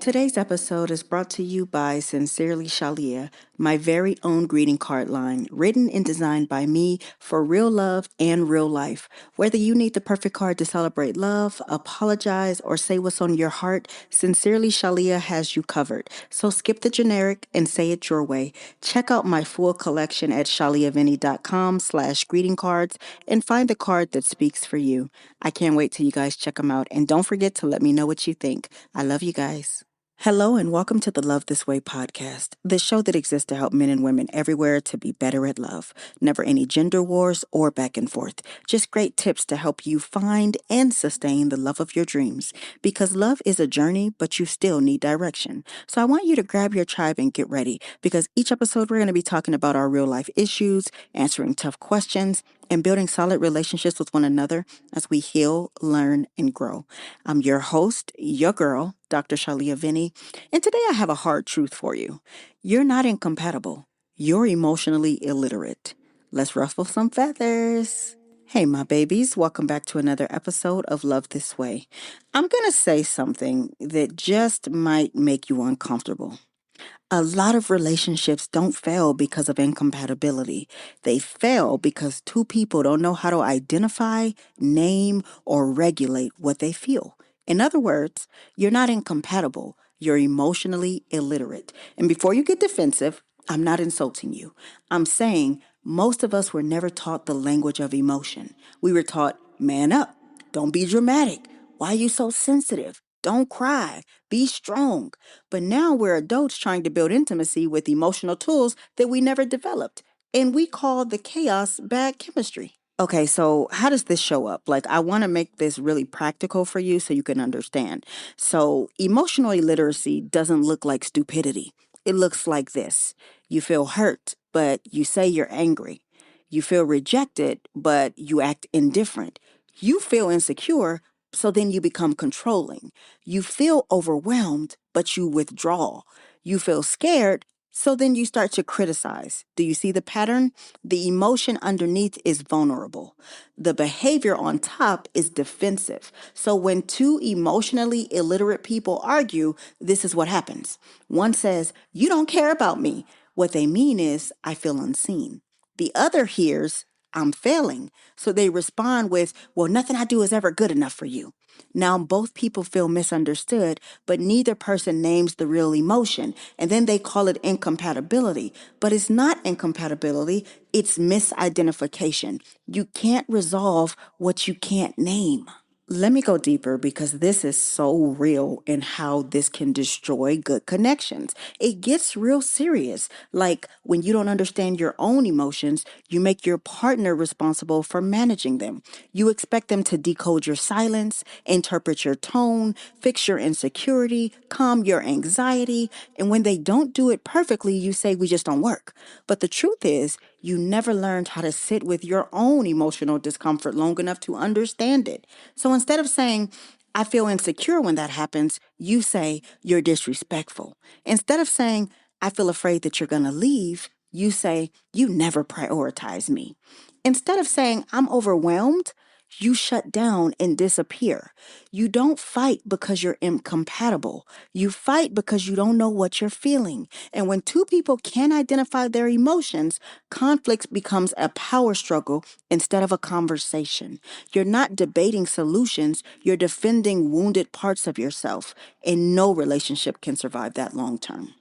Today's episode is brought to you by Sincerely Shalia, my very own greeting card line, written and designed by me for real love and real life. Whether you need the perfect card to celebrate love, apologize, or say what's on your heart, Sincerely Shalia has you covered. So skip the generic and say it your way. Check out my full collection at shaliavinny.com/greeting cards and find the card that speaks for you. I can't wait till you guys check them out. And don't forget to let me know what you think. I love you guys. Hello and welcome to the Love This Way podcast, the show that exists to help men and women everywhere to be better at love. Never any gender wars or back and forth. Just great tips to help you find and sustain the love of your dreams. Because love is a journey, but you still need direction. So I want you to grab your tribe and get ready, because each episode we're going to be talking about our real life issues, answering tough questions, and building solid relationships with one another as we heal, learn, and grow. I'm your host, your girl, Dr. Shalia Vinny, and today I have a hard truth for you. You're not incompatible. You're emotionally illiterate. Let's ruffle some feathers. Hey, my babies, welcome back to another episode of Love This Way. I'm going to say something that just might make you uncomfortable. A lot of relationships don't fail because of incompatibility. They fail because two people don't know how to identify, name, or regulate what they feel. In other words, you're not incompatible. You're emotionally illiterate. And before you get defensive, I'm not insulting you. I'm saying most of us were never taught the language of emotion. We were taught, man up, don't be dramatic. Why are you so sensitive? Don't cry. Be strong. But now we're adults trying to build intimacy with emotional tools that we never developed. And we call the chaos bad chemistry. Okay, so how does this show up? Like, I want to make this really practical for you so you can understand. So, emotional illiteracy doesn't look like stupidity. It looks like this. You feel hurt, but you say you're angry. You feel rejected, but you act indifferent. You feel insecure, so then you become controlling. You feel overwhelmed, but you withdraw. You feel scared, so then you start to criticize. Do you see the pattern? The emotion underneath is vulnerable. The behavior on top is defensive. So when two emotionally illiterate people argue, this is what happens. One says, "You don't care about me." What they mean is, "I feel unseen." The other hears, "I'm failing." So they respond with, "Well, nothing I do is ever good enough for you." Now both people feel misunderstood, but neither person names the real emotion, and then they call it incompatibility. But it's not incompatibility, it's misidentification. You can't resolve what you can't name. Let me go deeper, because this is so real in how this can destroy good connections. It gets real serious. Like when you don't understand your own emotions, you make your partner responsible for managing them. You expect them to decode your silence, interpret your tone, fix your insecurity, calm your anxiety. And when they don't do it perfectly, you say, "We just don't work." But the truth is, you never learned how to sit with your own emotional discomfort long enough to understand it. So instead of saying, "I feel insecure when that happens," you say, "You're disrespectful." Instead of saying, "I feel afraid that you're going to leave," you say, "You never prioritize me." Instead of saying, "I'm overwhelmed," you shut down and disappear. You don't fight because you're incompatible. You fight because you don't know what you're feeling. And when two people can't identify their emotions, conflict becomes a power struggle instead of a conversation. You're not debating solutions, you're defending wounded parts of yourself. And no relationship can survive that long term.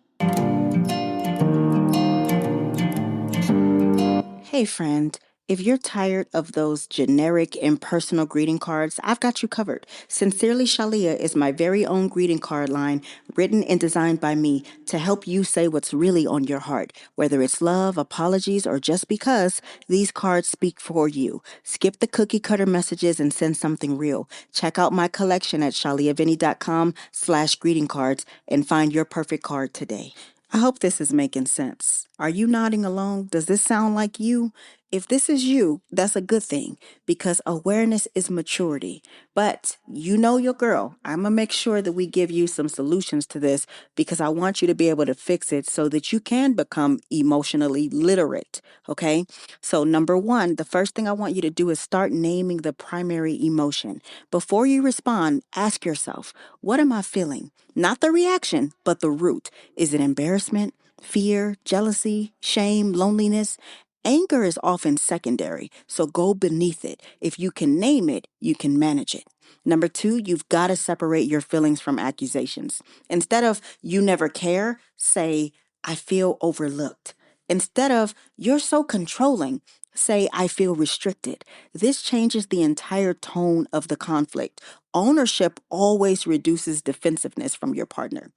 Hey, friend. If you're tired of those generic impersonal greeting cards, I've got you covered. Sincerely Shalia is my very own greeting card line, written and designed by me to help you say what's really on your heart. Whether it's love, apologies, or just because, these cards speak for you. Skip the cookie cutter messages and send something real. Check out my collection at shaliavinny.com/greeting cards and find your perfect card today. I hope this is making sense. Are you nodding along? Does this sound like you? If this is you, that's a good thing because awareness is maturity. But you know your girl. I'm going to make sure that we give you some solutions to this because I want you to be able to fix it so that you can become emotionally literate. Okay? So, number one, the first thing I want you to do is start naming the primary emotion. Before you respond, ask yourself, what am I feeling? Not the reaction, but the root. Is it embarrassment, fear, jealousy, shame, loneliness? Anger is often secondary, so go beneath it. If you can name it, you can manage it. Number two, you've got to separate your feelings from accusations. Instead of you never care, say, I feel overlooked. Instead of you're so controlling, say, I feel restricted. This changes the entire tone of the conflict. Ownership always reduces defensiveness from your partner.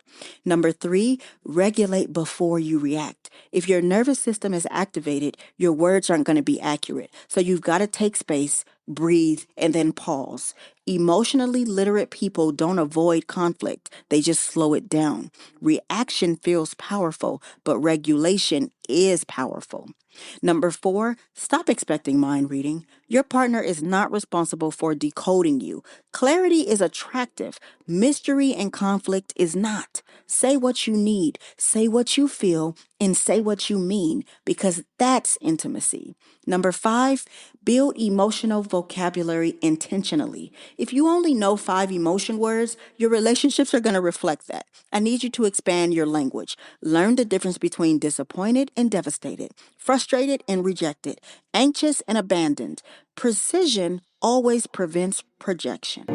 Number three, regulate before you react. If your nervous system is activated, your words aren't going to be accurate. So you've got to take space, breathe, and then pause. Emotionally literate people don't avoid conflict, they just slow it down. Reaction feels powerful, but regulation is powerful. Number four, stop expecting mind reading. Your partner is not responsible for decoding you. Clarity is attractive. Mystery and conflict is not. Say what you need, say what you feel, and say what you mean because that's intimacy. Number five, build emotional vocabulary intentionally. If you only know 5 emotion words, your relationships are going to reflect that. I need you to expand your language. Learn the difference between disappointed and devastated, frustrated and rejected, anxious and abandoned. Precision always prevents projection.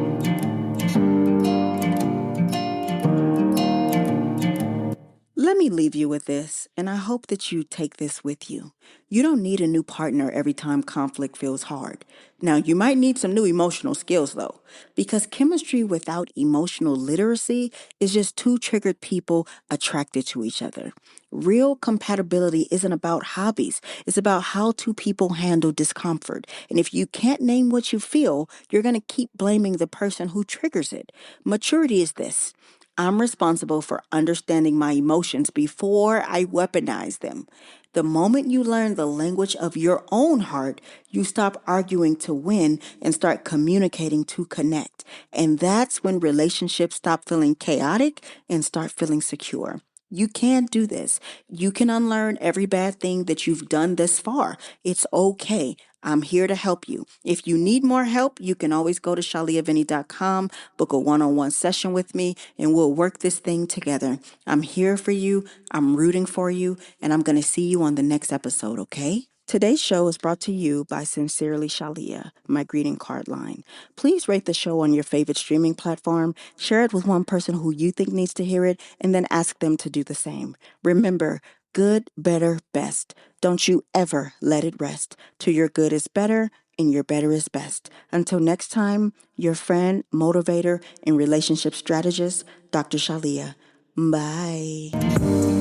Let me leave you with this, and I hope that you take this with you. You don't need a new partner every time conflict feels hard. Now, you might need some new emotional skills, though, because chemistry without emotional literacy is just two triggered people attracted to each other. Real compatibility isn't about hobbies, it's about how two people handle discomfort. And if you can't name what you feel, you're going to keep blaming the person who triggers it. Maturity is this. I'm responsible for understanding my emotions before I weaponize them. The moment you learn the language of your own heart, you stop arguing to win and start communicating to connect. And that's when relationships stop feeling chaotic and start feeling secure. You can do this. You can unlearn every bad thing that you've done this far. It's okay. I'm here to help you. If you need more help, you can always go to shaliavinny.com, book a one-on-one session with me, and we'll work this thing together. I'm here for you. I'm rooting for you, and I'm going to see you on the next episode, okay? Today's show is brought to you by Sincerely Shalia, my greeting card line. Please rate the show on your favorite streaming platform, share it with one person who you think needs to hear it, and then ask them to do the same. Remember, good, better, best. Don't you ever let it rest. Till your good is better and your better is best. Until next time, your friend, motivator, and relationship strategist, Dr. Shalia. Bye.